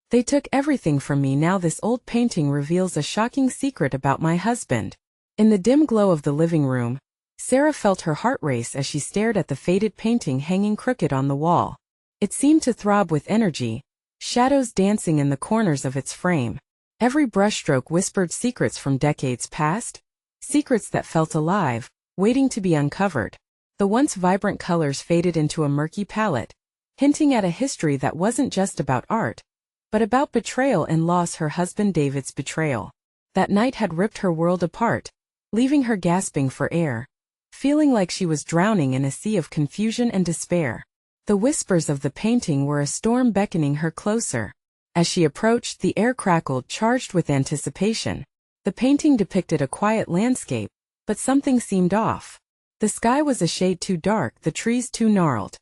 They took everything from me. Now this old painting reveals a shocking secret about my husband. In the dim glow of the living room, Sarah felt her heart race as she stared at the faded painting hanging crooked on the wall. It seemed to throb with energy, shadows dancing in the corners of its frame. Every brushstroke whispered secrets from decades past, secrets that felt alive, waiting to be uncovered. The once vibrant colors faded into a murky palette, hinting at a history that wasn't just about art, but about betrayal and loss. Her husband David's betrayal. That night had ripped her world apart, leaving her gasping for air, feeling like she was drowning in a sea of confusion and despair. The whispers of the painting were a storm beckoning her closer. As she approached, the air crackled, charged with anticipation. The painting depicted a quiet landscape, but something seemed off. The sky was a shade too dark, the trees too gnarled.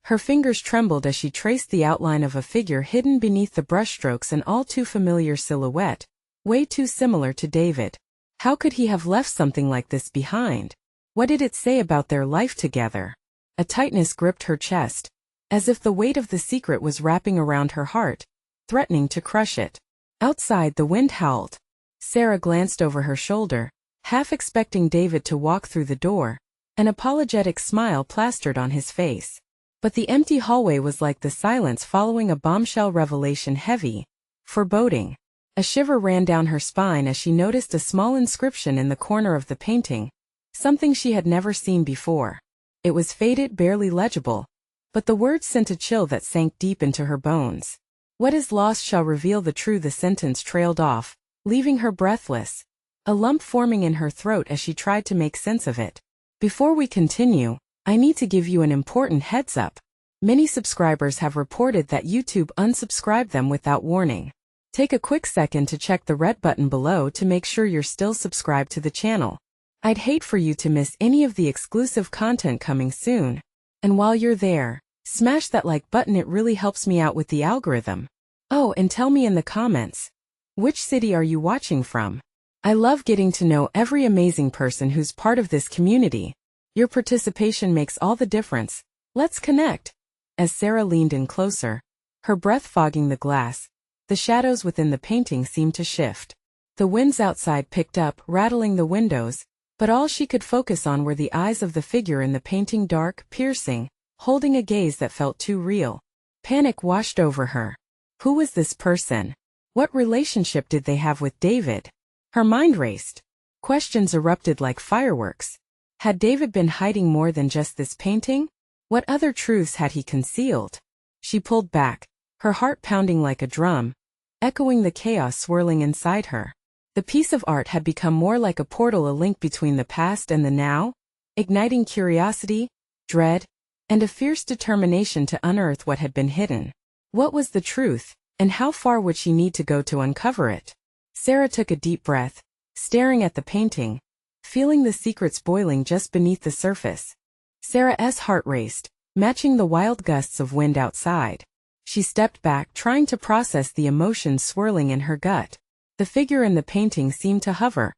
Her fingers trembled as she traced the outline of a figure hidden beneath the brushstrokes, an all too familiar silhouette, way too similar to David. How could he have left something like this behind? What did it say about their life together? A tightness gripped her chest, as if the weight of the secret was wrapping around her heart, threatening to crush it. Outside, the wind howled. Sarah glanced over her shoulder, half expecting David to walk through the door, an apologetic smile plastered on his face. But the empty hallway was like the silence following a bombshell revelation, heavy, foreboding. A shiver ran down her spine as she noticed a small inscription in the corner of the painting, something she had never seen before. It was faded, barely legible, but the words sent a chill that sank deep into her bones. What is lost shall reveal the truth. The sentence trailed off, leaving her breathless, a lump forming in her throat as she tried to make sense of it. Before we continue, I need to give you an important heads up. Many subscribers have reported that YouTube unsubscribed them without warning. Take a quick second to check the red button below to make sure you're still subscribed to the channel. I'd hate for you to miss any of the exclusive content coming soon. And while you're there, smash that like button, it really helps me out with the algorithm. Oh, and tell me in the comments, which city are you watching from? I love getting to know every amazing person who's part of this community. Your participation makes all the difference. Let's connect. As Sarah leaned in closer, her breath fogging the glass, the shadows within the painting seemed to shift. The winds outside picked up, rattling the windows, but all she could focus on were the eyes of the figure in the painting, dark, piercing, holding a gaze that felt too real. Panic washed over her. Who was this person? What relationship did they have with David? Her mind raced. Questions erupted like fireworks. Had David been hiding more than just this painting? What other truths had he concealed? She pulled back, her heart pounding like a drum, echoing the chaos swirling inside her. The piece of art had become more like a portal, a link between the past and the now, igniting curiosity, dread, and a fierce determination to unearth what had been hidden. What was the truth, and how far would she need to go to uncover it? Sarah took a deep breath, staring at the painting, feeling the secrets boiling just beneath the surface. Sarah's heart raced, matching the wild gusts of wind outside. She stepped back, trying to process the emotions swirling in her gut. The figure in the painting seemed to hover,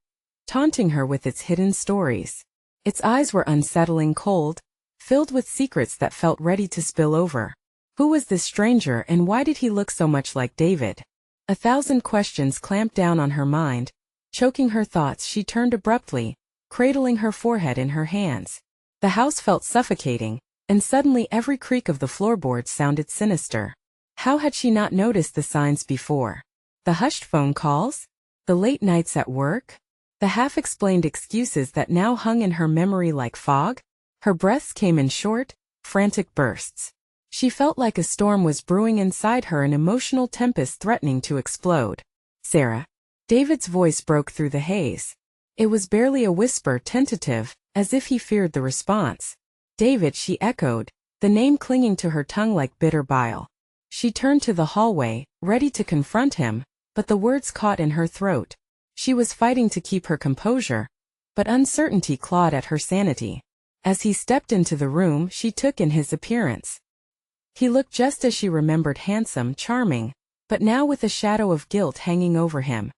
taunting her with its hidden stories. Its eyes were unsettling, cold, filled with secrets that felt ready to spill over. Who was this stranger, and why did he look so much like David? 1,000 questions clamped down on her mind, choking her thoughts. She turned abruptly, cradling her forehead in her hands. The house felt suffocating, and suddenly every creak of the floorboards sounded sinister. How had she not noticed the signs before? The hushed phone calls? The late nights at work? The half-explained excuses that now hung in her memory like fog? Her breaths came in short, frantic bursts. She felt like a storm was brewing inside her, an emotional tempest threatening to explode. Sarah. David's voice broke through the haze. It was barely a whisper, tentative, as if he feared the response. David, she echoed, the name clinging to her tongue like bitter bile. She turned to the hallway, ready to confront him, but the words caught in her throat. She was fighting to keep her composure, but uncertainty clawed at her sanity. As he stepped into the room, she took in his appearance. He looked just as she remembered, handsome, charming, but now with a shadow of guilt hanging over him.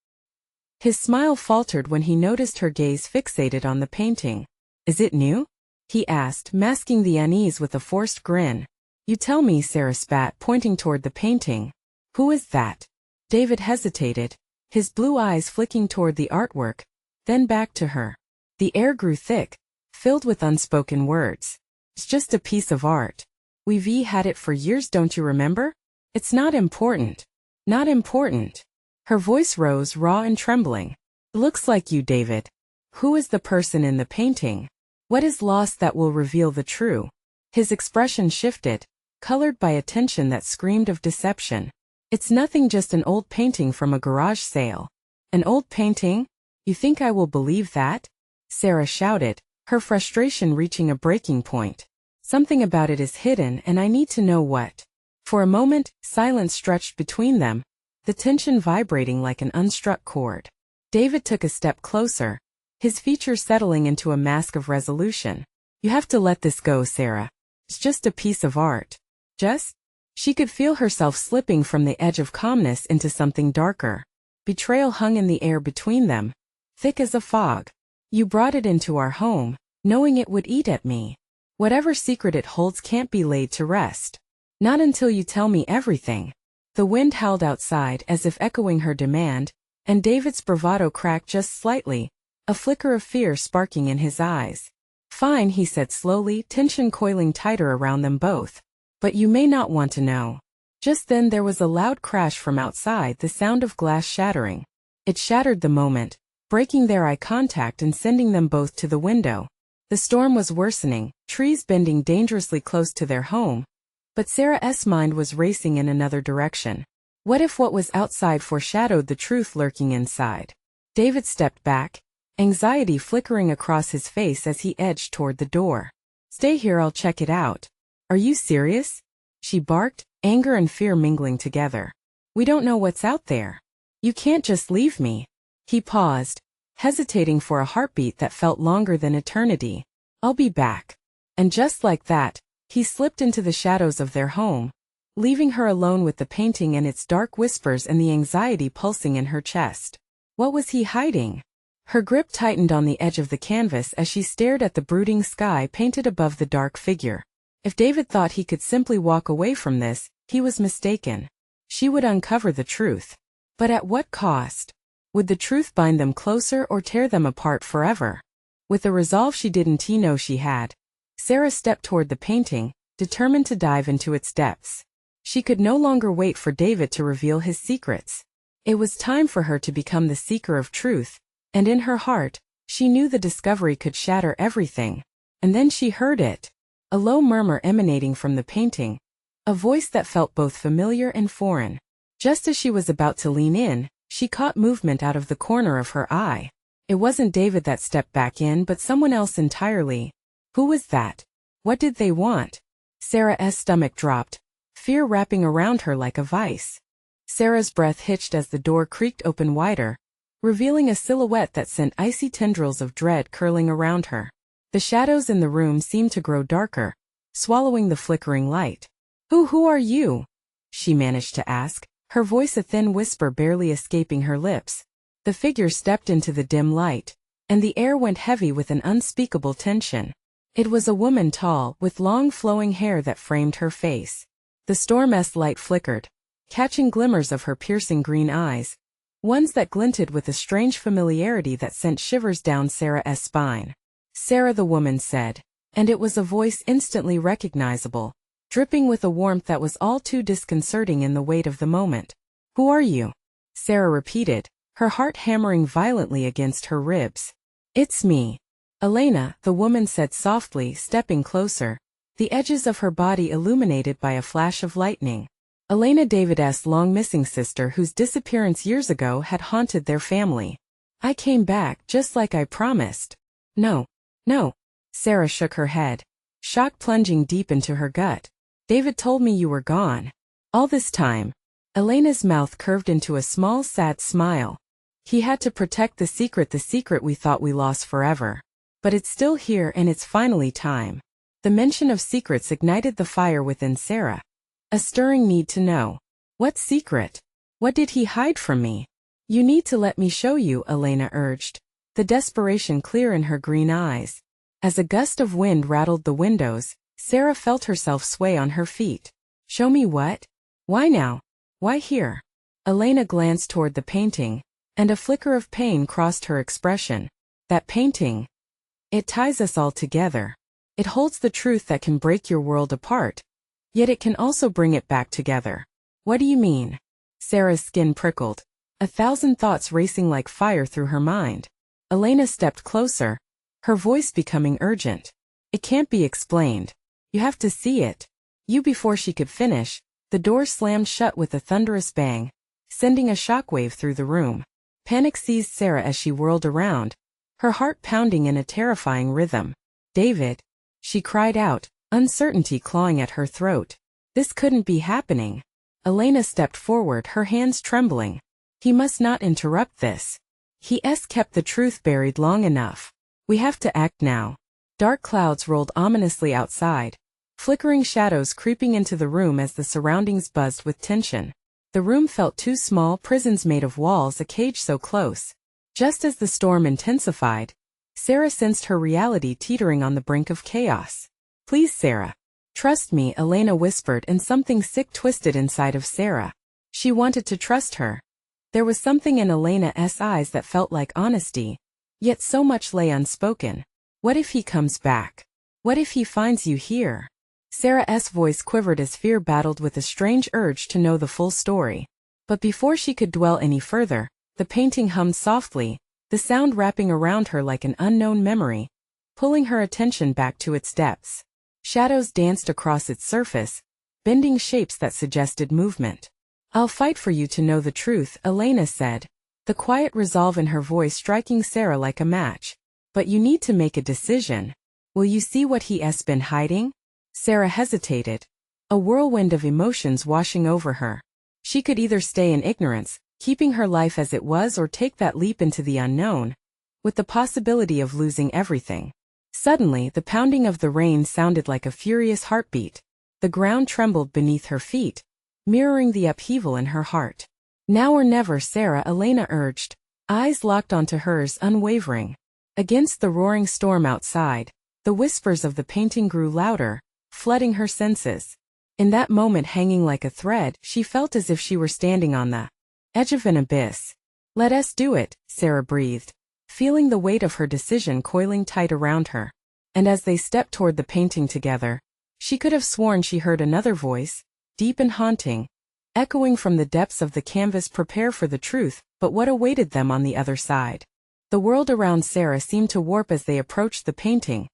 His smile faltered when he noticed her gaze fixated on the painting. Is it new? He asked, masking the unease with a forced grin. You tell me, Sarah spat, pointing toward the painting. Who is that? David hesitated, his blue eyes flicking toward the artwork, then back to her. The air grew thick, filled with unspoken words. It's just a piece of art. We've had it for years, don't you remember? It's not important. Not important. Her voice rose raw and trembling. Looks like you, David. Who is the person in the painting? What is lost that will reveal the true? His expression shifted, colored by a tension that screamed of deception. It's nothing, just an old painting from a garage sale. An old painting? You think I will believe that? Sarah shouted, her frustration reaching a breaking point. Something about it is hidden and I need to know what. For a moment, silence stretched between them, the tension vibrating like an unstruck chord. David took a step closer, his features settling into a mask of resolution. You have to let this go, Sarah. It's just a piece of art. Just? She could feel herself slipping from the edge of calmness into something darker. Betrayal hung in the air between them, thick as a fog. You brought it into our home, knowing it would eat at me. Whatever secret it holds can't be laid to rest. Not until you tell me everything. The wind howled outside as if echoing her demand, and David's bravado cracked just slightly, a flicker of fear sparking in his eyes. Fine, he said slowly, tension coiling tighter around them both. But you may not want to know. Just then there was a loud crash from outside, the sound of glass shattering. It shattered the moment, breaking their eye contact and sending them both to the window. The storm was worsening, trees bending dangerously close to their home. But Sarah's mind was racing in another direction. What if what was outside foreshadowed the truth lurking inside? David stepped back, anxiety flickering across his face as he edged toward the door. Stay here, I'll check it out. Are you serious? She barked, anger and fear mingling together. We don't know what's out there. You can't just leave me. He paused, hesitating for a heartbeat that felt longer than eternity. I'll be back. And just like that, he slipped into the shadows of their home, leaving her alone with the painting and its dark whispers and the anxiety pulsing in her chest. What was he hiding? Her grip tightened on the edge of the canvas as she stared at the brooding sky painted above the dark figure. If David thought he could simply walk away from this, he was mistaken. She would uncover the truth. But at what cost? Would the truth bind them closer or tear them apart forever? With a resolve she didn't know she had, Sarah stepped toward the painting, determined to dive into its depths. She could no longer wait for David to reveal his secrets. It was time for her to become the seeker of truth, and in her heart, she knew the discovery could shatter everything. And then she heard it. A low murmur emanating from the painting, a voice that felt both familiar and foreign. Just as she was about to lean in, she caught movement out of the corner of her eye. It wasn't David that stepped back in, but someone else entirely. Who was that? What did they want? Sarah's stomach dropped, fear wrapping around her like a vice. Sarah's breath hitched as the door creaked open wider, revealing a silhouette that sent icy tendrils of dread curling around her. The shadows in the room seemed to grow darker, swallowing the flickering light. Who are you? She managed to ask, her voice a thin whisper barely escaping her lips. The figure stepped into the dim light, and the air went heavy with an unspeakable tension. It was a woman tall, with long flowing hair that framed her face. The storm's light flickered, catching glimmers of her piercing green eyes, ones that glinted with a strange familiarity that sent shivers down Sarah's spine. Sarah, the woman said, and it was a voice instantly recognizable, dripping with a warmth that was all too disconcerting in the weight of the moment. Who are you? Sarah repeated, her heart hammering violently against her ribs. It's me. Elena, the woman said softly, stepping closer, the edges of her body illuminated by a flash of lightning. Elena, David's long-missing sister whose disappearance years ago had haunted their family. I came back, just like I promised. No. Sarah shook her head, shock plunging deep into her gut. David told me you were gone. All this time. Elena's mouth curved into a small sad smile. He had to protect the secret we thought we lost forever. But it's still here and it's finally time. The mention of secrets ignited the fire within Sarah. A stirring need to know. What secret? What did he hide from me? You need to let me show you, Elena urged, the desperation clear in her green eyes. As a gust of wind rattled the windows, Sarah felt herself sway on her feet. Show me what? Why now? Why here? Elena glanced toward the painting, and a flicker of pain crossed her expression. That painting. It ties us all together. It holds the truth that can break your world apart, yet it can also bring it back together. What do you mean? Sarah's skin prickled, 1,000 thoughts racing like fire through her mind. Elena stepped closer, her voice becoming urgent. It can't be explained. You have to see it. Before she could finish, the door slammed shut with a thunderous bang, sending a shockwave through the room. Panic seized Sarah as she whirled around, her heart pounding in a terrifying rhythm. David, she cried out, uncertainty clawing at her throat. This couldn't be happening. Elena stepped forward, her hands trembling. He must not interrupt this. He's kept the truth buried long enough. We have to act now. Dark clouds rolled ominously outside, flickering shadows creeping into the room as the surroundings buzzed with tension. The room felt too small, prisons made of walls, a cage so close. Just as the storm intensified, Sarah sensed her reality teetering on the brink of chaos. Please, Sarah. Trust me, Elena whispered, and something sick twisted inside of Sarah. She wanted to trust her. There was something in Elena's eyes that felt like honesty, yet so much lay unspoken. What if he comes back? What if he finds you here? Sarah's voice quivered as fear battled with a strange urge to know the full story. But before she could dwell any further, the painting hummed softly, the sound wrapping around her like an unknown memory, pulling her attention back to its depths. Shadows danced across its surface, bending shapes that suggested movement. I'll fight for you to know the truth, Elena said, the quiet resolve in her voice striking Sarah like a match. But you need to make a decision. Will you see what he's been hiding? Sarah hesitated, a whirlwind of emotions washing over her. She could either stay in ignorance, keeping her life as it was, or take that leap into the unknown, with the possibility of losing everything. Suddenly, the pounding of the rain sounded like a furious heartbeat. The ground trembled beneath her feet, mirroring the upheaval in her heart. Now or never, Sarah, Elena urged, eyes locked onto hers, unwavering. Against the roaring storm outside, the whispers of the painting grew louder, flooding her senses. In that moment, hanging like a thread, she felt as if she were standing on the edge of an abyss. Let us do it, Sarah breathed, feeling the weight of her decision coiling tight around her. And as they stepped toward the painting together, she could have sworn she heard another voice, deep and haunting, echoing from the depths of the canvas, prepare for the truth. But what awaited them on the other side? The world around Sarah seemed to warp as they approached the painting,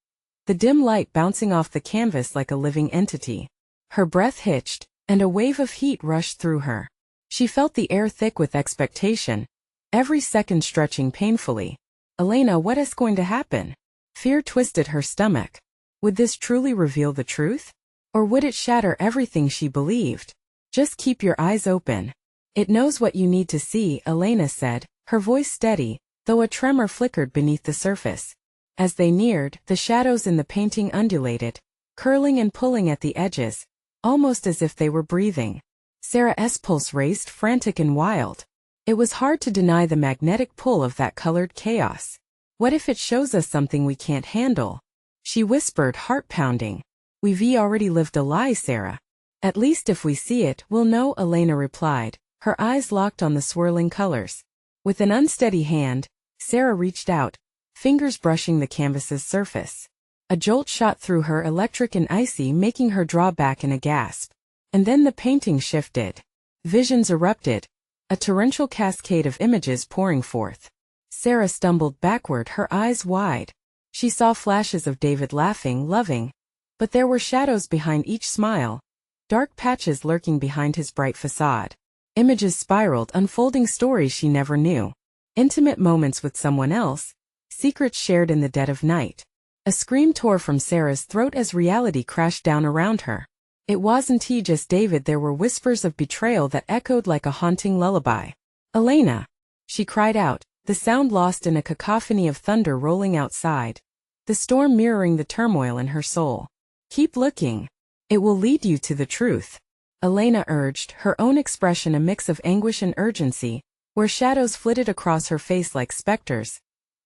the dim light bouncing off the canvas like a living entity. Her breath hitched, and a wave of heat rushed through her. She felt the air thick with expectation, every second stretching painfully. Elena, what is going to happen? Fear twisted her stomach. Would this truly reveal the truth? Or would it shatter everything she believed? Just keep your eyes open. It knows what you need to see, Elena said, her voice steady, though a tremor flickered beneath the surface. As they neared, the shadows in the painting undulated, curling and pulling at the edges, almost as if they were breathing. Sarah's pulse raced, frantic and wild. It was hard to deny the magnetic pull of that colored chaos. What if it shows us something we can't handle? She whispered, heart pounding. We've already lived a lie, Sarah. At least if we see it, we'll know, Elena replied, her eyes locked on the swirling colors. With an unsteady hand, Sarah reached out, fingers brushing the canvas's surface. A jolt shot through her, electric and icy, making her draw back in a gasp. And then the painting shifted. Visions erupted, a torrential cascade of images pouring forth. Sarah stumbled backward, her eyes wide. She saw flashes of David laughing, loving. But there were shadows behind each smile, dark patches lurking behind his bright facade. Images spiraled, unfolding stories she never knew. Intimate moments with someone else, secrets shared in the dead of night. A scream tore from Sarah's throat as reality crashed down around her. It wasn't just David, there were whispers of betrayal that echoed like a haunting lullaby. Elena! She cried out, the sound lost in a cacophony of thunder rolling outside, the storm mirroring the turmoil in her soul. Keep looking. It will lead you to the truth. Elena urged, her own expression a mix of anguish and urgency, where shadows flitted across her face like specters.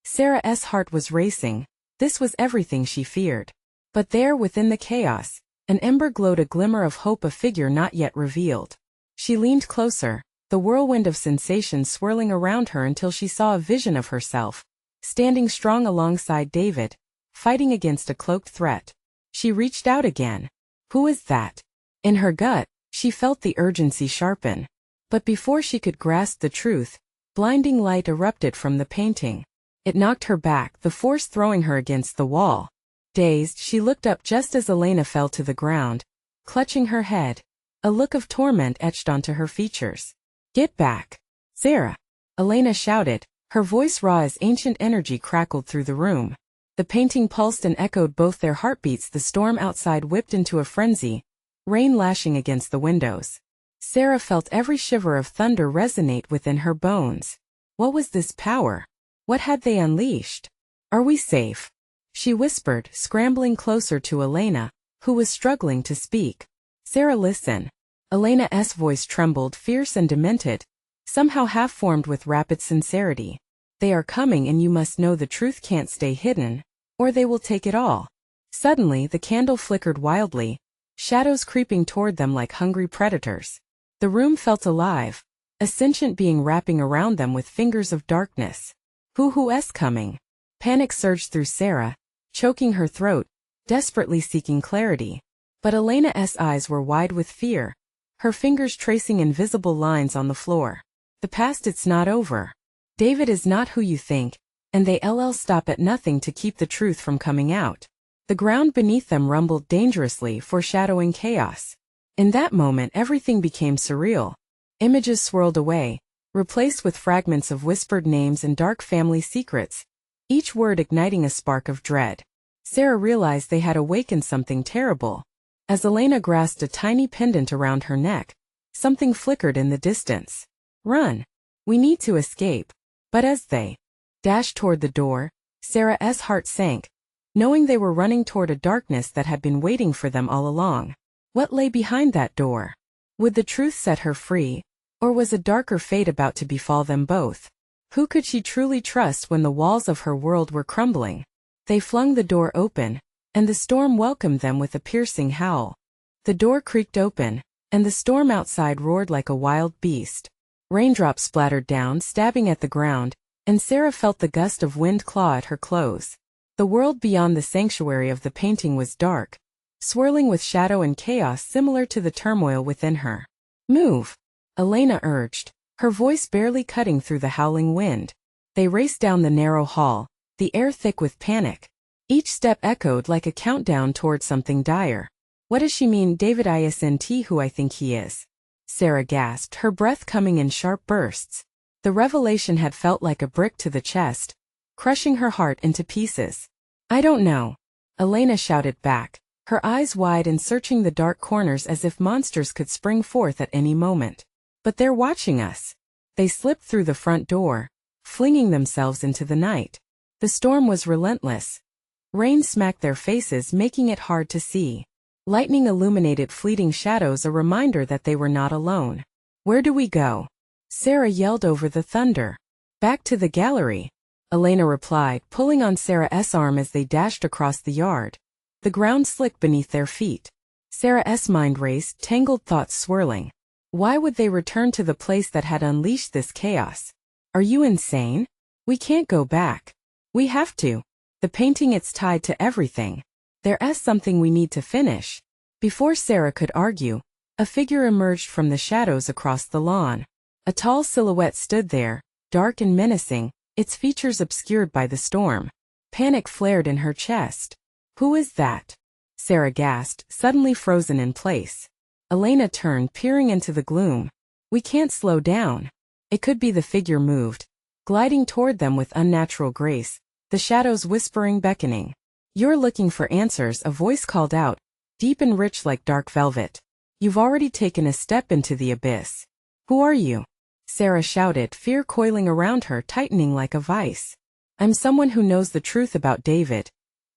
Sarah's heart was racing. This was everything she feared. But there, within the chaos, an ember glowed, a glimmer of hope, a figure not yet revealed. She leaned closer, the whirlwind of sensations swirling around her until she saw a vision of herself, standing strong alongside David, fighting against a cloaked threat. She reached out again. Who is that? In her gut, she felt the urgency sharpen. But before she could grasp the truth, blinding light erupted from the painting. It knocked her back, the force throwing her against the wall. Dazed, she looked up just as Elena fell to the ground, clutching her head. A look of torment etched onto her features. Get back, Sarah! Elena shouted, her voice raw as ancient energy crackled through the room. The painting pulsed and echoed both their heartbeats. The storm outside whipped into a frenzy, rain lashing against the windows. Sarah felt every shiver of thunder resonate within her bones. What was this power? What had they unleashed? Are we safe? She whispered, scrambling closer to Elena, who was struggling to speak. Sarah, listen. Elena's voice trembled, fierce and demented, somehow half-formed with rapid sincerity. They are coming, and you must know the truth can't stay hidden, or they will take it all. Suddenly, the candle flickered wildly, shadows creeping toward them like hungry predators. The room felt alive, a sentient being wrapping around them with fingers of darkness. Who's coming? Panic surged through Sarah, choking her throat, desperately seeking clarity. But Elena's eyes were wide with fear, her fingers tracing invisible lines on the floor. The past, it's not over. David is not who you think, and they'll stop at nothing to keep the truth from coming out. The ground beneath them rumbled dangerously, foreshadowing chaos. In that moment, everything became surreal. Images swirled away, replaced with fragments of whispered names and dark family secrets, each word igniting a spark of dread. Sarah realized they had awakened something terrible. As Elena grasped a tiny pendant around her neck, something flickered in the distance. Run! We need to escape. But as they dashed toward the door, Sarah's heart sank, knowing they were running toward a darkness that had been waiting for them all along. What lay behind that door? Would the truth set her free, or was a darker fate about to befall them both? Who could she truly trust when the walls of her world were crumbling? They flung the door open, and the storm welcomed them with a piercing howl. The door creaked open, and the storm outside roared like a wild beast. Raindrops splattered down, stabbing at the ground, and Sarah felt the gust of wind claw at her clothes. The world beyond the sanctuary of the painting was dark, swirling with shadow and chaos similar to the turmoil within her. Move! Elena urged, her voice barely cutting through the howling wind. They raced down the narrow hall, the air thick with panic. Each step echoed like a countdown toward something dire. What does she mean, David isn't who I think he is? Sarah gasped, her breath coming in sharp bursts. The revelation had felt like a brick to the chest, crushing her heart into pieces. I don't know. Elena shouted back, her eyes wide and searching the dark corners as if monsters could spring forth at any moment. But they're watching us. They slipped through the front door, flinging themselves into the night. The storm was relentless. Rain smacked their faces, making it hard to see. Lightning illuminated fleeting shadows, a reminder that they were not alone. Where do we go? Sarah yelled over the thunder. Back to the gallery, Elena replied, pulling on Sarah's arm as they dashed across the yard. The ground slicked beneath their feet. Sarah's mind raced, tangled thoughts swirling. Why would they return to the place that had unleashed this chaos? Are you insane? We can't go back. We have to. The painting, it's tied to everything. There's something we need to finish. Before Sarah could argue, a figure emerged from the shadows across the lawn. A tall silhouette stood there, dark and menacing, its features obscured by the storm. Panic flared in her chest. Who is that? Sarah gasped, suddenly frozen in place. Elena turned, peering into the gloom. We can't slow down. It could be the figure moved, gliding toward them with unnatural grace, the shadows whispering, beckoning. You're looking for answers, a voice called out, deep and rich like dark velvet. You've already taken a step into the abyss. Who are you? Sarah shouted, fear coiling around her, tightening like a vice. I'm someone who knows the truth about David,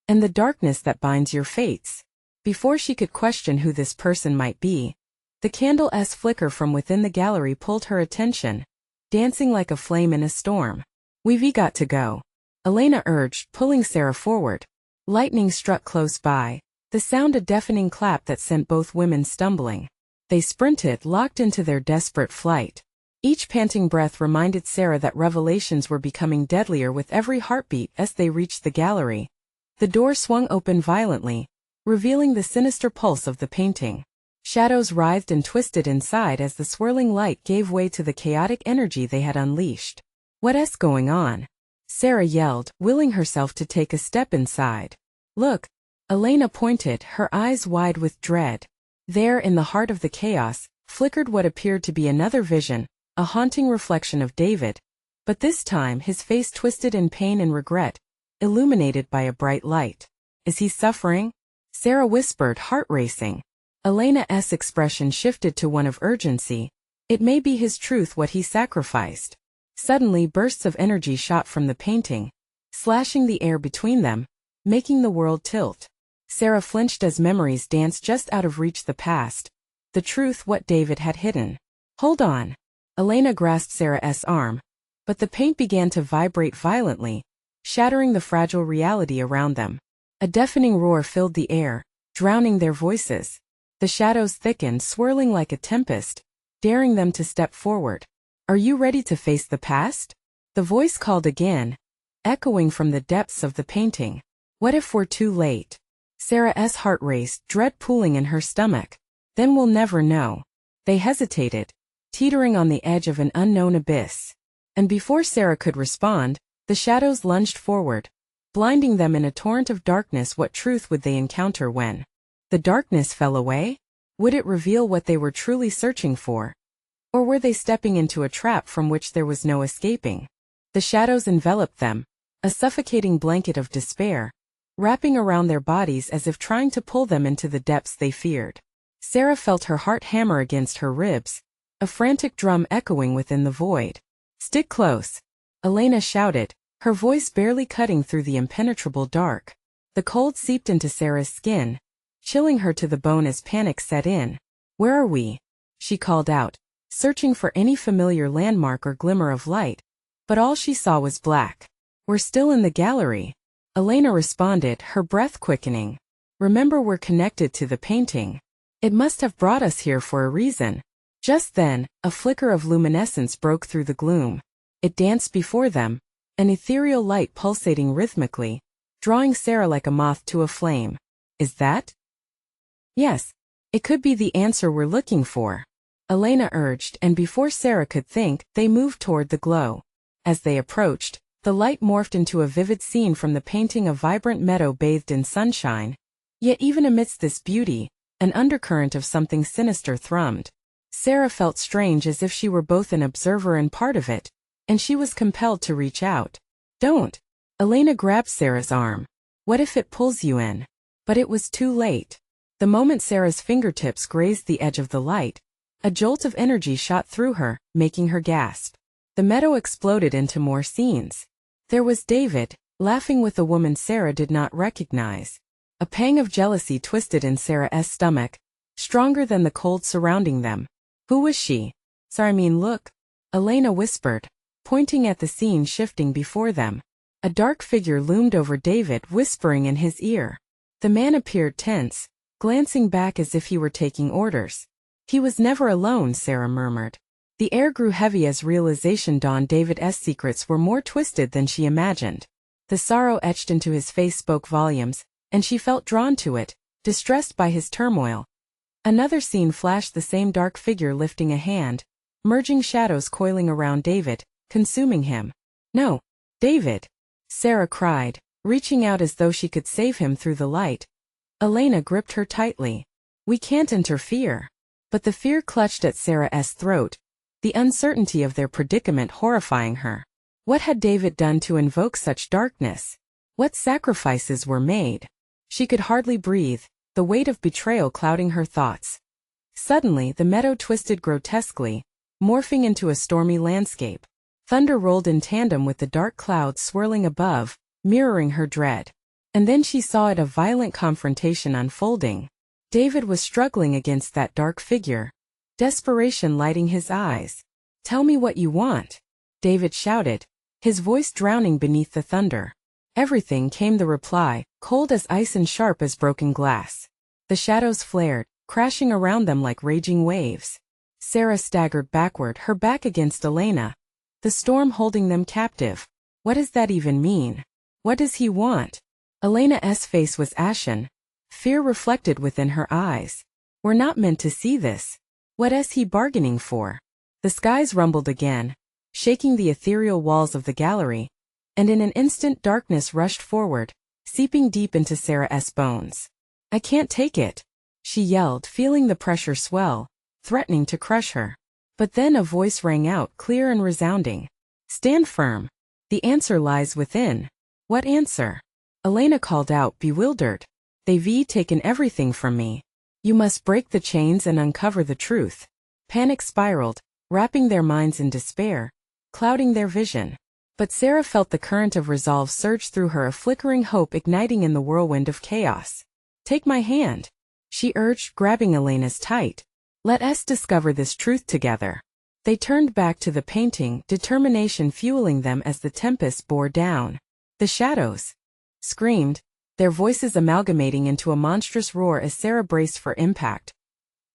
and the darkness that binds your fates. Before she could question who this person might be, the candle's flicker from within the gallery pulled her attention, dancing like a flame in a storm. We've got to go, Elena urged, pulling Sarah forward. Lightning struck close by, the sound a deafening clap that sent both women stumbling. They sprinted, locked into their desperate flight. Each panting breath reminded Sarah that revelations were becoming deadlier with every heartbeat as they reached the gallery. The door swung open violently, revealing the sinister pulse of the painting. Shadows writhed and twisted inside as the swirling light gave way to the chaotic energy they had unleashed. "What's going on?" Sarah yelled, willing herself to take a step inside. "Look!" Elena pointed, her eyes wide with dread. There, in the heart of the chaos, flickered what appeared to be another vision, a haunting reflection of David. But this time his face twisted in pain and regret, illuminated by a bright light. "Is he suffering?" Sarah whispered, heart racing. Elena's expression shifted to one of urgency. "It may be his truth what he sacrificed." Suddenly bursts of energy shot from the painting, slashing the air between them, making the world tilt. Sarah flinched as memories danced just out of reach. The past. The truth what David had hidden. "Hold on." Elena grasped Sarah's arm, but the paint began to vibrate violently, shattering the fragile reality around them. A deafening roar filled the air, drowning their voices. The shadows thickened, swirling like a tempest, daring them to step forward. "Are you ready to face the past?" The voice called again, echoing from the depths of the painting. "What if we're too late?" Sarah's heart raced, dread pooling in her stomach. "Then we'll never know." They hesitated, teetering on the edge of an unknown abyss. And before Sarah could respond, the shadows lunged forward, blinding them in a torrent of darkness. What truth would they encounter when the darkness fell away? Would it reveal what they were truly searching for? Or were they stepping into a trap from which there was no escaping? The shadows enveloped them, a suffocating blanket of despair, wrapping around their bodies as if trying to pull them into the depths they feared. Sarah felt her heart hammer against her ribs, a frantic drum echoing within the void. "Stick close," Elena shouted, her voice barely cutting through the impenetrable dark. The cold seeped into Sarah's skin, chilling her to the bone as panic set in. "Where are we?" she called out, searching for any familiar landmark or glimmer of light, but all she saw was black. "We're still in the gallery," Elena responded, her breath quickening. "Remember, we're connected to the painting. It must have brought us here for a reason." Just then, a flicker of luminescence broke through the gloom. It danced before them, an ethereal light pulsating rhythmically, drawing Sarah like a moth to a flame. "Is that?" "Yes. It could be the answer we're looking for," Elena urged, and before Sarah could think, they moved toward the glow. As they approached, the light morphed into a vivid scene from the painting, a vibrant meadow bathed in sunshine. Yet even amidst this beauty, an undercurrent of something sinister thrummed. Sarah felt strange, as if she were both an observer and part of it, and she was compelled to reach out. "Don't!" Elena grabbed Sarah's arm. "What if it pulls you in?" But it was too late. The moment Sarah's fingertips grazed the edge of the light, a jolt of energy shot through her, making her gasp. The meadow exploded into more scenes. There was David, laughing with a woman Sarah did not recognize. A pang of jealousy twisted in Sarah's stomach, stronger than the cold surrounding them. "Who was she?" Look," Elena whispered, pointing at the scene shifting before them. A dark figure loomed over David, whispering in his ear. The man appeared tense, glancing back as if he were taking orders. "He was never alone," Sarah murmured. The air grew heavy as realization dawned. David's secrets were more twisted than she imagined. The sorrow etched into his face spoke volumes, and she felt drawn to it, distressed by his turmoil. Another scene flashed, the same dark figure lifting a hand, merging shadows coiling around David, consuming him. "No, David!" Sarah cried, reaching out as though she could save him through the light. Elena gripped her tightly. "We can't interfere." But the fear clutched at Sarah's throat, the uncertainty of their predicament horrifying her. What had David done to invoke such darkness? What sacrifices were made? She could hardly breathe, the weight of betrayal clouding her thoughts. Suddenly, the meadow twisted grotesquely, morphing into a stormy landscape. Thunder rolled in tandem with the dark clouds swirling above, mirroring her dread. And then she saw it, a violent confrontation unfolding. David was struggling against that dark figure, desperation lighting his eyes. "Tell me what you want," David shouted, his voice drowning beneath the thunder. "Everything," came the reply, cold as ice and sharp as broken glass. The shadows flared, crashing around them like raging waves. Sarah staggered backward, her back against Elena. The storm holding them captive. What does that even mean? What does he want? Elena's face was ashen. Fear reflected within her eyes. We're not meant to see this. What is he bargaining for? The skies rumbled again, shaking the ethereal walls of the gallery, and in an instant darkness rushed forward, seeping deep into Sarah's bones. I can't take it, she yelled, feeling the pressure swell, threatening to crush her. But then a voice rang out, clear and resounding. Stand firm. The answer lies within. What answer? Elena called out, bewildered. They've taken everything from me. You must break the chains and uncover the truth. Panic spiraled, wrapping their minds in despair, clouding their vision. But Sarah felt the current of resolve surge through her, a flickering hope igniting in the whirlwind of chaos. Take my hand, she urged, grabbing Elena's tight. Let us discover this truth together. They turned back to the painting, determination fueling them as the tempest bore down. The shadows screamed, their voices amalgamating into a monstrous roar as Sarah braced for impact.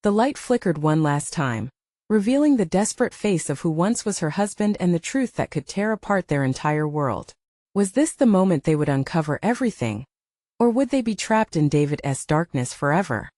The light flickered one last time, revealing the desperate face of who once was her husband and the truth that could tear apart their entire world. Was this the moment they would uncover everything? Or would they be trapped in David's darkness forever?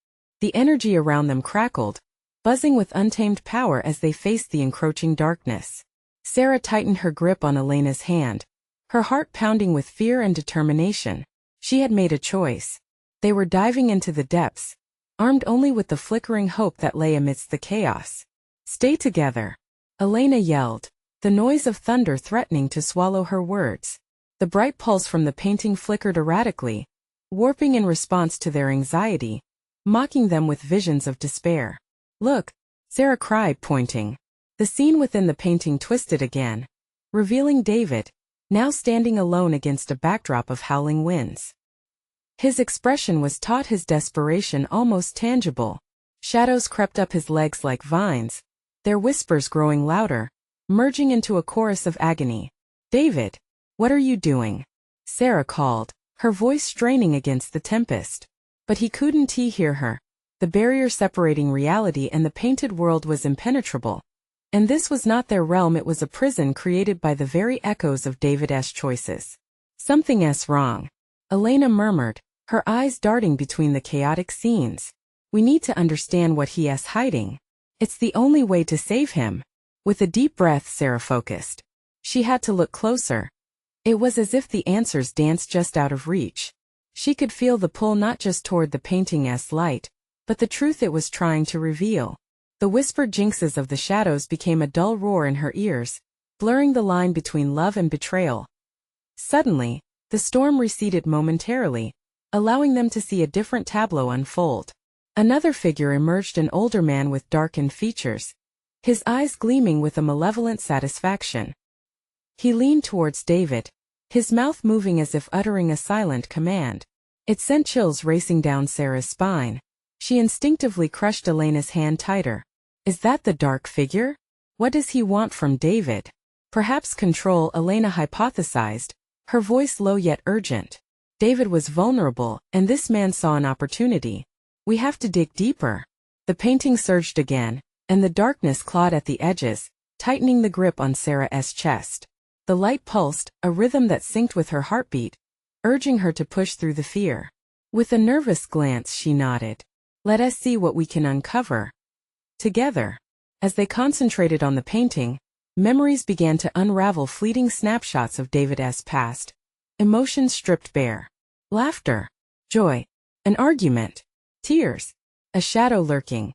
The energy around them crackled, buzzing with untamed power as they faced the encroaching darkness. Sarah tightened her grip on Elena's hand, her heart pounding with fear and determination. She had made a choice. They were diving into the depths, armed only with the flickering hope that lay amidst the chaos. Stay together, Elena yelled, the noise of thunder threatening to swallow her words. The bright pulse from the painting flickered erratically, warping in response to their anxiety, mocking them with visions of despair. Look, Sarah cried, pointing. The scene within the painting twisted again, revealing David, now standing alone against a backdrop of howling winds. His expression was taut, his desperation almost tangible. Shadows crept up his legs like vines, their whispers growing louder, merging into a chorus of agony. David, what are you doing? Sarah called, her voice straining against the tempest. But he couldn't hear her. The barrier separating reality and the painted world was impenetrable. And this was not their realm, it was a prison created by the very echoes of David's choices. Something's wrong, Elena murmured, her eyes darting between the chaotic scenes. We need to understand what he is hiding. It's the only way to save him. With a deep breath, Sarah focused. She had to look closer. It was as if the answers danced just out of reach. She could feel the pull not just toward the painting's light, but the truth it was trying to reveal. The whispered jinxes of the shadows became a dull roar in her ears, blurring the line between love and betrayal. Suddenly, the storm receded momentarily, allowing them to see a different tableau unfold. Another figure emerged, an older man with darkened features, his eyes gleaming with a malevolent satisfaction. He leaned towards David, his mouth moving as if uttering a silent command. It sent chills racing down Sarah's spine. She instinctively crushed Elena's hand tighter. Is that the dark figure? What does he want from David? Perhaps control, Elena hypothesized, her voice low yet urgent. David was vulnerable, and this man saw an opportunity. We have to dig deeper. The painting surged again, and the darkness clawed at the edges, tightening the grip on Sarah's chest. The light pulsed, a rhythm that synced with her heartbeat, urging her to push through the fear. With a nervous glance, she nodded. Let us see what we can uncover. Together, as they concentrated on the painting, memories began to unravel, fleeting snapshots of David's past. Emotions stripped bare. Laughter, joy, an argument, tears, a shadow lurking.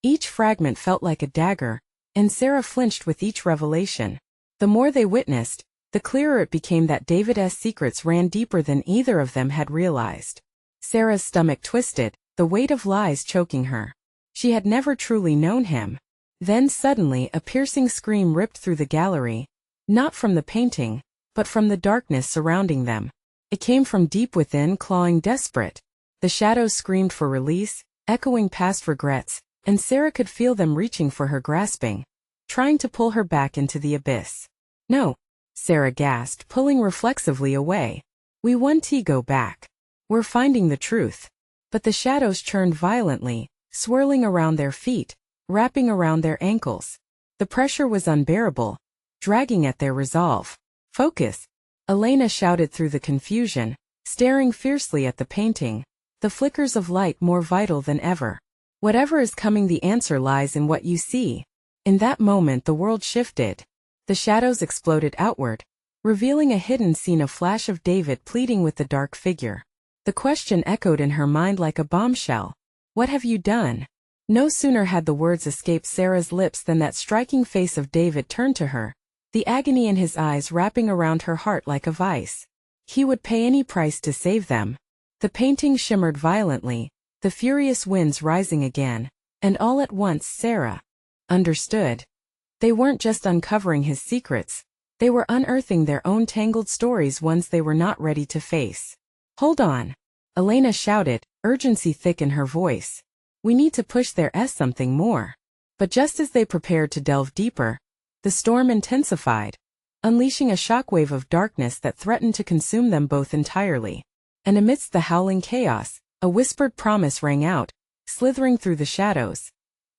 Each fragment felt like a dagger, and Sarah flinched with each revelation. The more they witnessed, the clearer it became that David's secrets ran deeper than either of them had realized. Sarah's stomach twisted, the weight of lies choking her. She had never truly known him. Then suddenly a piercing scream ripped through the gallery, not from the painting, but from the darkness surrounding them. It came from deep within, clawing desperate. The shadows screamed for release, echoing past regrets, and Sarah could feel them reaching for her, grasping, trying to pull her back into the abyss. No, Sarah gasped, pulling reflexively away. We want to go back. We're finding the truth. But the shadows churned violently, swirling around their feet, wrapping around their ankles. The pressure was unbearable, dragging at their resolve. "Focus!" Elena shouted through the confusion, staring fiercely at the painting, the flickers of light more vital than ever. "Whatever is coming, the answer lies in what you see." In that moment the world shifted. The shadows exploded outward, revealing a hidden scene, a flash of David pleading with the dark figure. The question echoed in her mind like a bombshell. "What have you done?" No sooner had the words escaped Sarah's lips than that striking face of David turned to her, the agony in his eyes wrapping around her heart like a vice. He would pay any price to save them. The painting shimmered violently, the furious winds rising again, and all at once Sarah understood. They weren't just uncovering his secrets, they were unearthing their own tangled stories, ones they were not ready to face. "Hold on!" Elena shouted, urgency thick in her voice. "We need to push their something more." But just as they prepared to delve deeper, the storm intensified, unleashing a shockwave of darkness that threatened to consume them both entirely. And amidst the howling chaos, a whispered promise rang out, slithering through the shadows.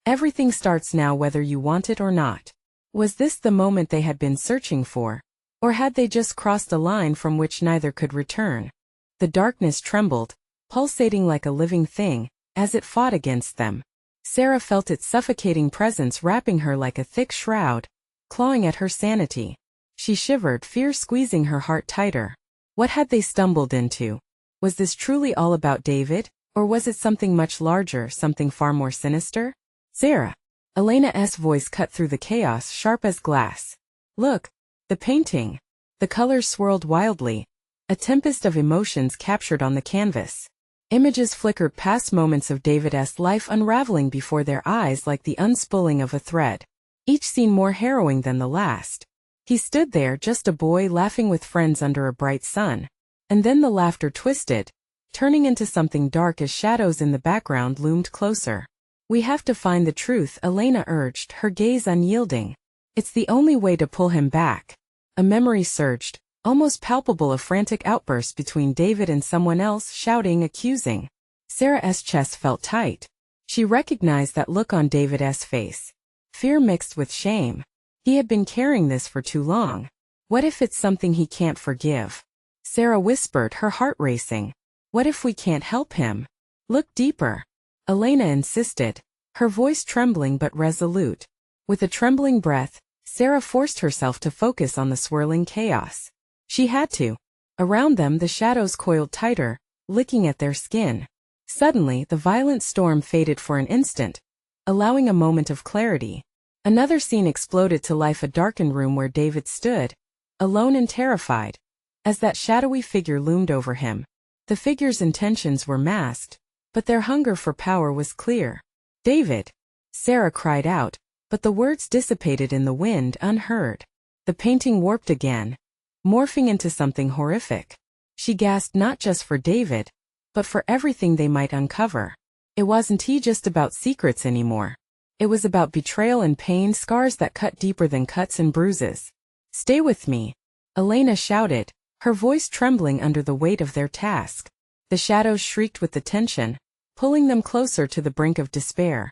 "Everything starts now, whether you want it or not." Was this the moment they had been searching for? Or had they just crossed a line from which neither could return? The darkness trembled, pulsating like a living thing, as it fought against them. Sarah felt its suffocating presence wrapping her like a thick shroud, clawing at her sanity. She shivered, fear squeezing her heart tighter. What had they stumbled into? Was this truly all about David, or was it something much larger, something far more sinister? "Sarah!" Elena's voice cut through the chaos, sharp as glass. "Look! The painting!" The colors swirled wildly, a tempest of emotions captured on the canvas. Images flickered past, moments of David's life unraveling before their eyes like the unspooling of a thread, each scene more harrowing than the last. He stood there, just a boy laughing with friends under a bright sun. And then the laughter twisted, turning into something dark as shadows in the background loomed closer. "We have to find the truth," Elena urged, her gaze unyielding. "It's the only way to pull him back." A memory surged, almost palpable, a frantic outburst between David and someone else, shouting, accusing. Sarah's chest felt tight. She recognized that look on David's face. Fear mixed with shame. He had been carrying this for too long. What if it's something he can't forgive? Sarah whispered, her heart racing. "What if we can't help him?" "Look deeper," Elena insisted, her voice trembling but resolute. With a trembling breath, Sarah forced herself to focus on the swirling chaos. She had to. Around them the shadows coiled tighter, licking at their skin. Suddenly the violent storm faded for an instant, allowing a moment of clarity. Another scene exploded to life, a darkened room where David stood, alone and terrified. As that shadowy figure loomed over him, the figure's intentions were masked, but their hunger for power was clear. "David!" Sarah cried out, but the words dissipated in the wind, unheard. The painting warped again, morphing into something horrific. She gasped, not just for David, but for everything they might uncover. It wasn't just about secrets anymore. It was about betrayal and pain, scars that cut deeper than cuts and bruises. "Stay with me," Elena shouted, her voice trembling under the weight of their task. The shadows shrieked with the tension, pulling them closer to the brink of despair.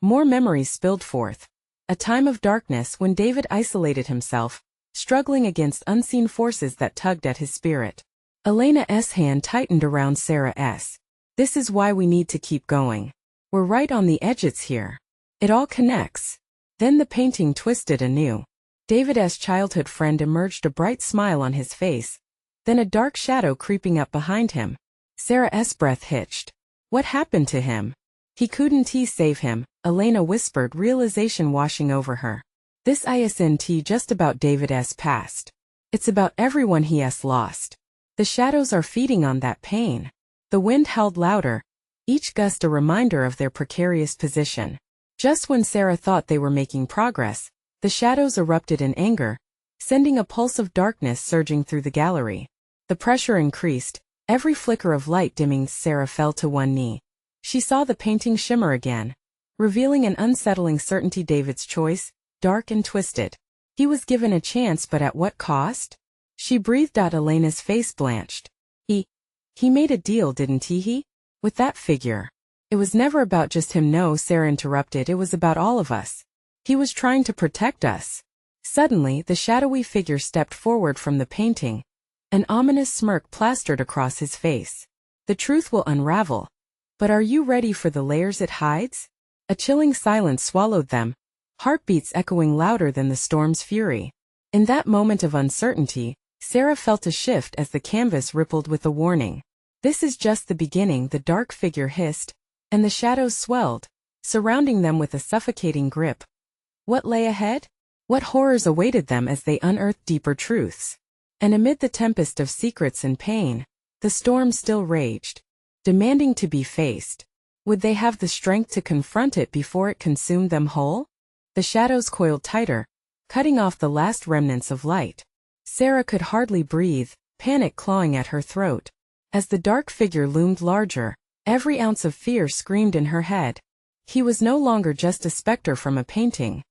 More memories spilled forth. A time of darkness when David isolated himself, struggling against unseen forces that tugged at his spirit. Elena's hand tightened around Sarah's. "This is why we need to keep going. We're right on the edges here. It all connects." Then the painting twisted anew. David's childhood friend emerged, a bright smile on his face, then a dark shadow creeping up behind him. Sarah's breath hitched. What happened to him? "He couldn't save him," Elena whispered, realization washing over her. "This isn't just about David's past. It's about everyone he has lost. The shadows are feeding on that pain." The wind howled louder, each gust a reminder of their precarious position. Just when Sarah thought they were making progress, the shadows erupted in anger, sending a pulse of darkness surging through the gallery. The pressure increased, every flicker of light dimming. Sarah fell to one knee. She saw the painting shimmer again, revealing an unsettling certainty. David's choice, dark and twisted. He was given a chance, but at what cost? She breathed out. Elena's face blanched. He made a deal, didn't he? With that figure. It was never about just him. No, Sarah interrupted, it was about all of us. He was trying to protect us. Suddenly, the shadowy figure stepped forward from the painting. An ominous smirk plastered across his face. The truth will unravel. But are you ready for the layers it hides? A chilling silence swallowed them, heartbeats echoing louder than the storm's fury. In that moment of uncertainty, Sarah felt a shift as the canvas rippled with a warning. This is just the beginning, the dark figure hissed, and the shadows swelled, surrounding them with a suffocating grip. What lay ahead? What horrors awaited them as they unearthed deeper truths? And amid the tempest of secrets and pain, the storm still raged, demanding to be faced. Would they have the strength to confront it before it consumed them whole? The shadows coiled tighter, cutting off the last remnants of light. Sarah could hardly breathe, panic clawing at her throat. As the dark figure loomed larger, every ounce of fear screamed in her head. He was no longer just a specter from a painting.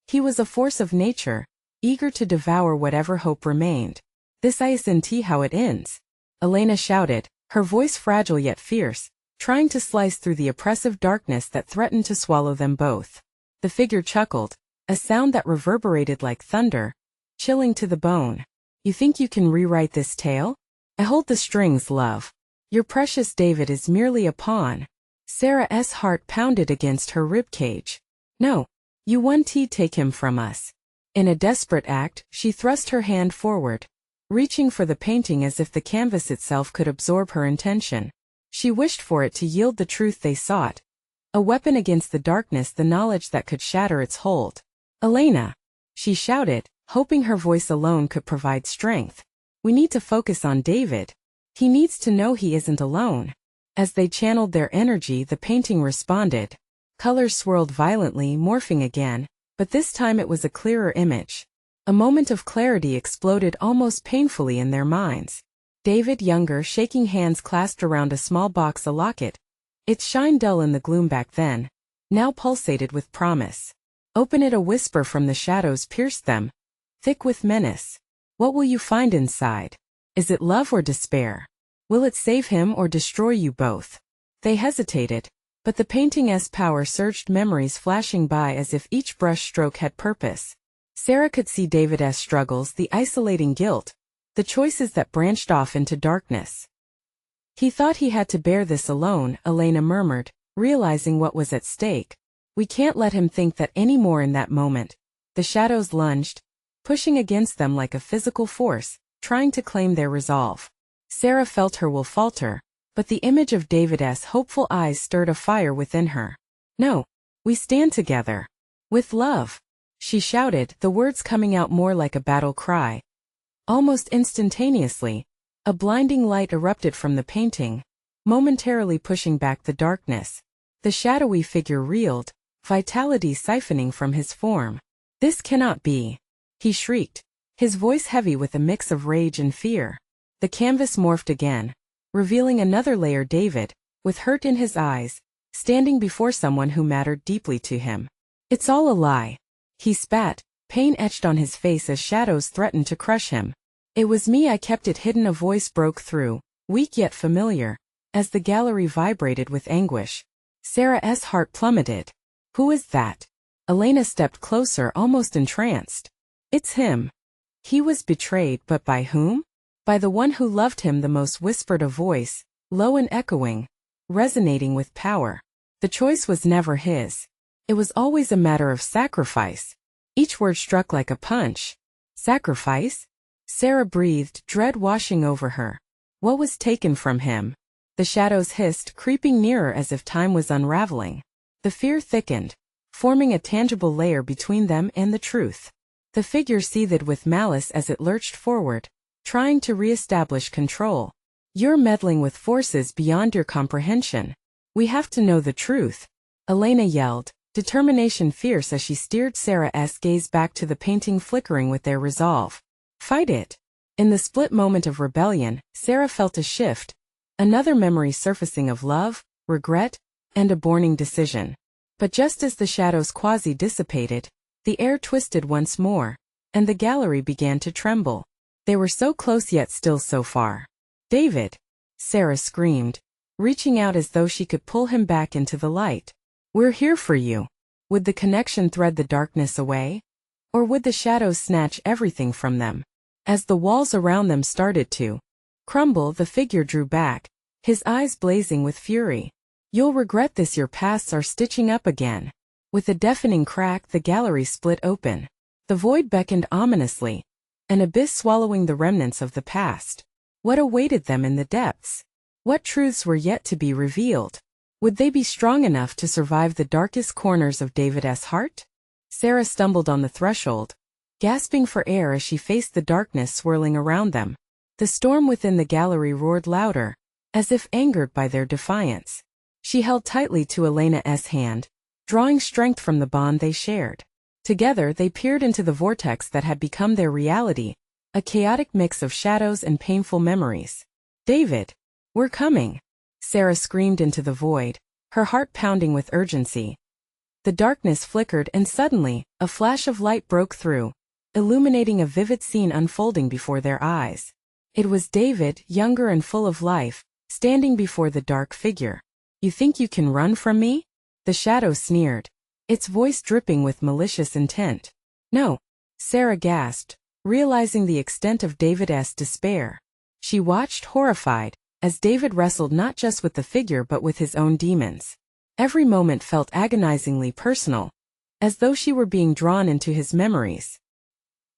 He was a force of nature, eager to devour whatever hope remained. This isn't how it ends, Elena shouted, her voice fragile yet fierce, trying to slice through the oppressive darkness that threatened to swallow them both. The figure chuckled, a sound that reverberated like thunder, chilling to the bone. You think you can rewrite this tale? I hold the strings, love. Your precious David is merely a pawn. Sarah's heart pounded against her ribcage. No, you won't take him from us. In a desperate act, she thrust her hand forward, reaching for the painting as if the canvas itself could absorb her intention. She wished for it to yield the truth they sought. A weapon against the darkness, the knowledge that could shatter its hold. Elena! She shouted, hoping her voice alone could provide strength. We need to focus on David. He needs to know he isn't alone. As they channeled their energy, the painting responded. Colors swirled violently, morphing again, but this time it was a clearer image. A moment of clarity exploded almost painfully in their minds. David younger, shaking hands clasped around a small box, a locket. Its shine, dull in the gloom back then, now pulsated with promise. Open it, a whisper from the shadows pierced them, thick with menace. What will you find inside? Is it love or despair? Will it save him or destroy you both? They hesitated, but the painting's power surged, memories flashing by as if each brush stroke had purpose. Sarah could see David's struggles, the isolating guilt, the choices that branched off into darkness. He thought he had to bear this alone, Elena murmured, realizing what was at stake. We can't let him think that anymore. In that moment, the shadows lunged, pushing against them like a physical force, trying to claim their resolve. Sarah felt her will falter, but the image of David's hopeful eyes stirred a fire within her. No, we stand together. With love. She shouted, the words coming out more like a battle cry. Almost instantaneously, a blinding light erupted from the painting, momentarily pushing back the darkness. The shadowy figure reeled, vitality siphoning from his form. This cannot be, he shrieked, his voice heavy with a mix of rage and fear. The canvas morphed again, revealing another layer, David, with hurt in his eyes, standing before someone who mattered deeply to him. It's all a lie. He spat, pain etched on his face as shadows threatened to crush him. It was me, I kept it hidden, a voice broke through, weak yet familiar, as the gallery vibrated with anguish. Sarah's heart plummeted. Who is that? Elena stepped closer, almost entranced. It's him. He was betrayed, but by whom? By the one who loved him the most, whispered a voice, low and echoing, resonating with power. The choice was never his. It was always a matter of sacrifice. Each word struck like a punch. Sacrifice? Sarah breathed, dread washing over her. What was taken from him? The shadows hissed, creeping nearer as if time was unraveling. The fear thickened, forming a tangible layer between them and the truth. The figure seethed with malice as it lurched forward, trying to re-establish control. You're meddling with forces beyond your comprehension. We have to know the truth. Elena yelled, determination fierce as she steered Sarah's gaze back to the painting, flickering with their resolve. Fight it. In the split moment of rebellion, Sarah felt a shift, another memory surfacing of love, regret, and a burning decision. But just as the shadows quasi-dissipated, the air twisted once more, and the gallery began to tremble. They were so close yet still so far. David! Sarah screamed. reaching out as though she could pull him back into the light. "We're here for you." Would the connection thread the darkness away? Or would the shadows snatch everything from them? As the walls around them started to crumble, the figure drew back, his eyes blazing with fury. "You'll regret this. Your paths are stitching up again." With a deafening crack, the gallery split open. The void beckoned ominously, an abyss swallowing the remnants of the past. What awaited them in the depths? What truths were yet to be revealed? Would they be strong enough to survive the darkest corners of David's heart? Sarah stumbled on the threshold, gasping for air as she faced the darkness swirling around them. The storm within the gallery roared louder, as if angered by their defiance. She held tightly to Elena's hand, drawing strength from the bond they shared. Together they peered into the vortex that had become their reality, a chaotic mix of shadows and painful memories. "David, we're coming!" Sarah screamed into the void, her heart pounding with urgency. The darkness flickered and suddenly, a flash of light broke through, illuminating a vivid scene unfolding before their eyes. It was David, younger and full of life, standing before the dark figure. "You think you can run from me?" The shadow sneered, its voice dripping with malicious intent. "No," Sarah gasped, realizing the extent of David's despair. She watched, horrified, as David wrestled not just with the figure but with his own demons. Every moment felt agonizingly personal, as though she were being drawn into his memories.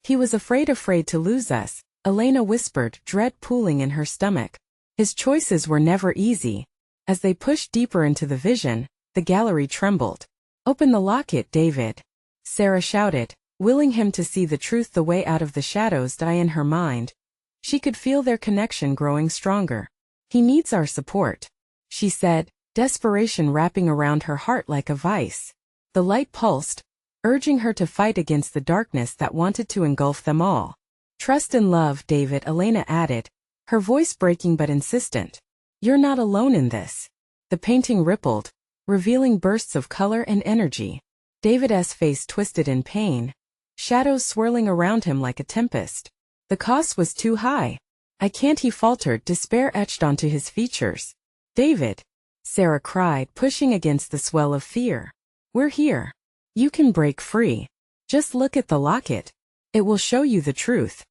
"He was afraid to lose us," Elena whispered, dread pooling in her stomach. "His choices were never easy." As they pushed deeper into the vision, the gallery trembled. "Open the locket, David," Sarah shouted, willing him to see the truth. The way out of the shadows die in her mind. She could feel their connection growing stronger. "He needs our support," she said, desperation wrapping around her heart like a vice. The light pulsed, urging her to fight against the darkness that wanted to engulf them all. "Trust and love, David," Elena added, her voice breaking but insistent. "You're not alone in this." The painting rippled, revealing bursts of color and energy. David's face twisted in pain, shadows swirling around him like a tempest. "The cost was too high. I can't," he faltered, despair etched onto his features. "David," Sarah cried, pushing against the swell of fear. "We're here. You can break free. Just look at the locket. It will show you the truth."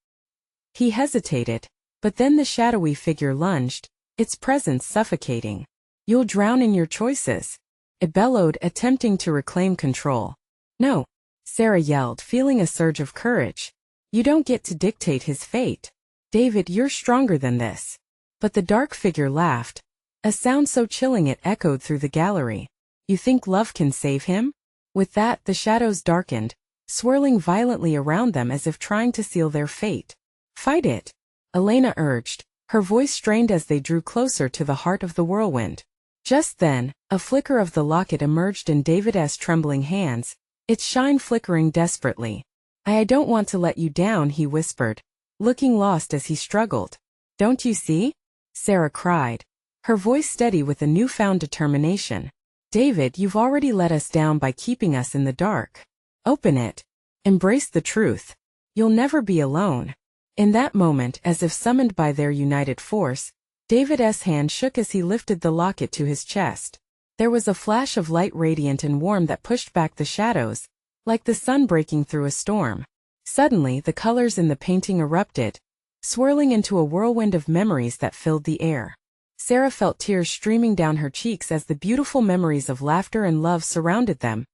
He hesitated, but then the shadowy figure lunged, its presence suffocating. "You'll drown in your choices," it bellowed, attempting to reclaim control. "No," Sarah yelled, feeling a surge of courage. "You don't get to dictate his fate. David, you're stronger than this." But the dark figure laughed, a sound so chilling it echoed through the gallery. "You think love can save him?" With that, the shadows darkened, swirling violently around them as if trying to seal their fate. "Fight it," Elena urged, her voice strained as they drew closer to the heart of the whirlwind. Just then, a flicker of the locket emerged in David's trembling hands, its shine flickering desperately. I don't want to let you down," he whispered, looking lost as he struggled. "Don't you see?" Sarah cried, her voice steady with a newfound determination. "David, you've already let us down by keeping us in the dark. Open it. Embrace the truth. You'll never be alone." In that moment, as if summoned by their united force, David's hand shook as he lifted the locket to his chest. There was a flash of light, radiant and warm, that pushed back the shadows, like the sun breaking through a storm. Suddenly, the colors in the painting erupted, swirling into a whirlwind of memories that filled the air. Sarah felt tears streaming down her cheeks as the beautiful memories of laughter and love surrounded them,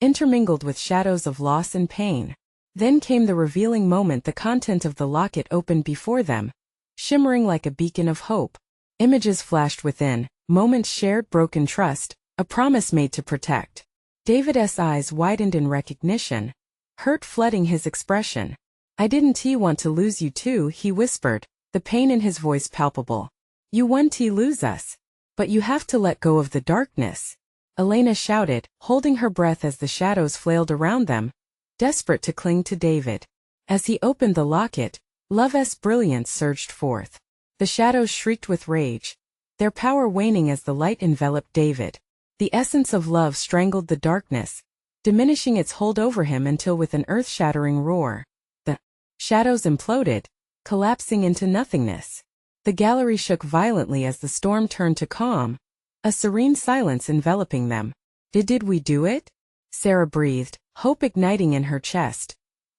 intermingled with shadows of loss and pain. Then came the revealing moment. The content of the locket opened before them, shimmering like a beacon of hope. Images flashed within, moments shared, broken trust, a promise made to protect. David's eyes widened in recognition, hurt flooding his expression. "I didn't want to lose you too," he whispered, the pain in his voice palpable. "You want to lose us. But you have to let go of the darkness," Elena shouted, holding her breath as the shadows flailed around them, desperate to cling to David. As he opened the locket, love's brilliance surged forth. The shadows shrieked with rage, their power waning as the light enveloped David. The essence of love strangled the darkness, diminishing its hold over him until with an earth-shattering roar, the shadows imploded, collapsing into nothingness. The gallery shook violently as the storm turned to calm, a serene silence enveloping them. Did we do it? Sarah breathed, hope igniting in her chest.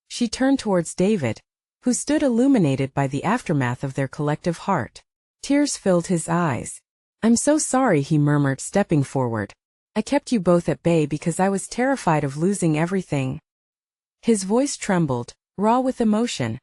She turned towards David, who stood illuminated by the aftermath of their collective heart. Tears filled his eyes. I'm so sorry, he murmured, stepping forward. I kept you both at bay because I was terrified of losing everything. His voice trembled, raw with emotion.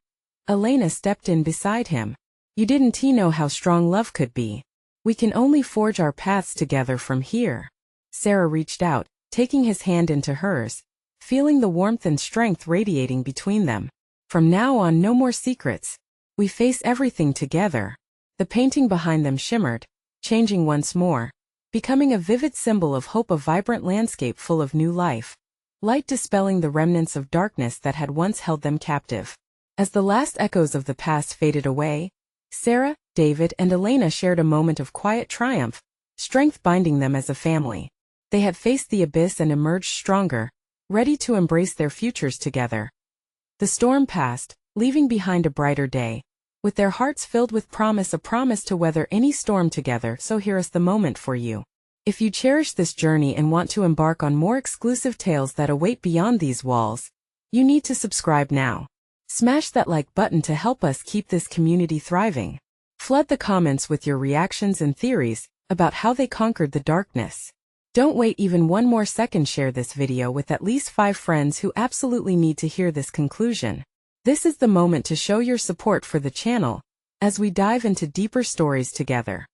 Elena stepped in beside him. You didn't know how strong love could be. We can only forge our paths together from here. Sarah reached out, taking his hand into hers, feeling the warmth and strength radiating between them. From now on, no more secrets. We face everything together. The painting behind them shimmered, changing once more, becoming a vivid symbol of hope, a vibrant landscape full of new life. Light dispelling the remnants of darkness that had once held them captive. As the last echoes of the past faded away, Sarah, David, and Elena shared a moment of quiet triumph, strength binding them as a family. They had faced the abyss and emerged stronger, ready to embrace their futures together. The storm passed, leaving behind a brighter day, with their hearts filled with promise, a promise to weather any storm together. So here is the moment for you. If you cherish this journey and want to embark on more exclusive tales that await beyond these walls, you need to subscribe now. Smash that like button to help us keep this community thriving. Flood the comments with your reactions and theories about how they conquered the darkness. Don't wait even one more second. Share this video with at least 5 friends who absolutely need to hear this conclusion. This is the moment to show your support for the channel as we dive into deeper stories together.